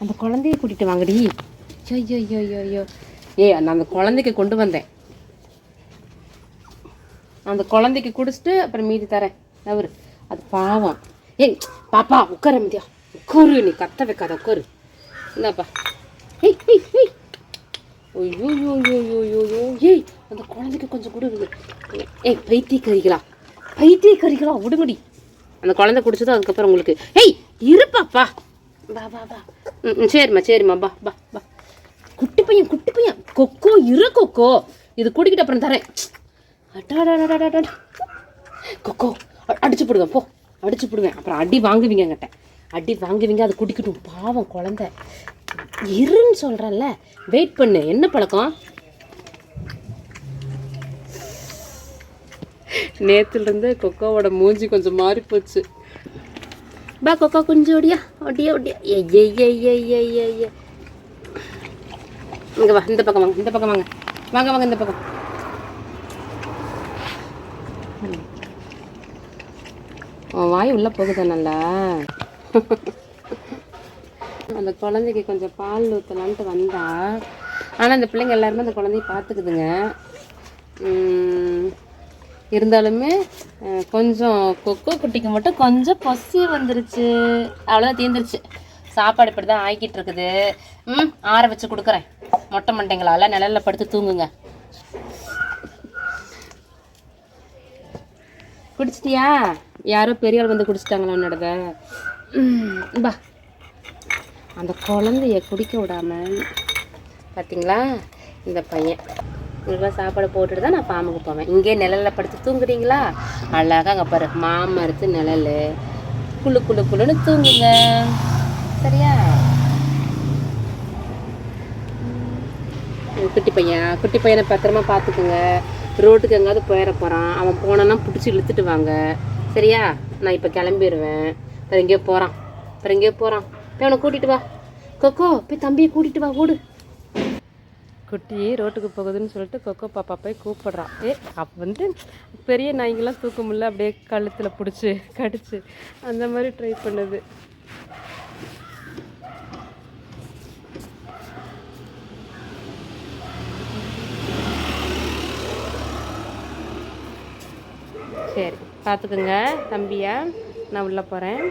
அந்த குழந்தைய கூட்டிகிட்டு வாங்கடி. ஐயோ ஐயோ ஐயோ ஐயோ நான் அந்த குழந்தைக்கு கொண்டு வந்தேன். அந்த குழந்தைக்கு குடிச்சிட்டு அப்புறம் மீதி தரேன். அவரு அது பாவம். ஏய் பாப்பா உட்கார மதியா, உட்காரு, நீ கத்த வைக்காத, உட்காரு. என்னப்பா? ஏய் ஏய் ஏய் ஐயோ யோ யோ யோ யோ யோ ஏய் அந்த குழந்தைக்கு கொஞ்சம் கொடுங்க. ஏய் பைத்தியக்காரிகளா விடுங்கடி. அந்த குழந்தை குடிச்சதும் அதுக்கப்புறம் உங்களுக்கு ஏய் இருப்பாப்பா. வா வா வா. சரிம்மா பா பா பா. குட்டி பையன் கொக்கோ இரு கொக்கோ, இது குடிக்கிட்டு அப்புறம் தரேன். அடாடாடாடாடா கொக்கோ அடிச்சு போடுவேன், போ அடிச்சு போடுவேன். அப்புறம் அடி வாங்குவீங்க, அது குடிக்கட்டும். பாவம் குழந்தை, இருன்னு சொல்கிறேன்ல, வெயிட் பண்ணு. என்ன பழக்கம்? நேற்றுலேருந்து கொக்கோவோட மூஞ்சி கொஞ்சம் மாறி போச்சு. பா கொக்கோ கொஞ்சம் ஒடியா. இங்கே வா, இந்த பக்கம் வாங்க. இந்த பக்கம் வாய் உள்ளே போகுது நல்லா. அந்த குழந்தைக்கு கொஞ்சம் பால் ஊற்றலான்ட்டு வந்தா, ஆனால் அந்த பிள்ளைங்க எல்லாருமே அந்த குழந்தைய பார்த்துக்குதுங்க. இருந்தாலுமே கொஞ்சம் கொக்கோ குட்டிக்கு மட்டும் கொஞ்சம் பசி வந்துருச்சு. அவ்வளோதான், தீர்ந்துருச்சு. சாப்பாடு இப்படி தான் ஆக்கிட்டு இருக்குது. ஆற வச்சு கொடுக்குறேன். மொட்டை மண்டைங்களால் நிழலில் படுத்து தூங்குங்க. குடிச்சிட்டியா? யாரோ பெரிய ஆள் வந்து குடிச்சிட்டாங்களா உன்னோடத? பா அந்த குழந்தைய குடிக்க விடாம பார்த்தீங்களா, இந்த பையன் உங்களுக்கு சாப்பாடு போட்டுட்டு தான் நான் ஃபார்முக்கு போவேன். இங்கே நிழலில் படுத்து தூங்குறீங்களா? அழகாக அங்கே பாரு, மாமரத்து நிழல், குளுன்னு தூங்குங்க. சரியா? குட்டி பையனை பத்திரமா பார்த்துக்குங்க. ரோட்டுக்கு எங்காவது போயிட போகிறான், அவன் போனான்னா பிடிச்சி இழுத்துட்டு வாங்க. சரியா? நான் இப்போ கிளம்பிடுவேன். அப்புறம் எங்கேயோ போகிறான். போய் அவனை கூட்டிகிட்டு வா. கொக்கோ போய் தம்பியை கூட்டிகிட்டு வா, ஓடு. குட்டி ரோட்டுக்கு போகுதுன்னு சொல்லிட்டு கொக்கோ பாப்பா போய் கூப்பிட்றான். அப்போ பெரிய நாய்ங்கெல்லாம் தூக்க முடியல, அப்படியே கழுத்தில் பிடிச்சி கடிச்சு அந்த மாதிரி ட்ரை பண்ணுது. சரி பார்த்துக்குங்க தம்பியா, நான் உள்ளே போகிறேன்.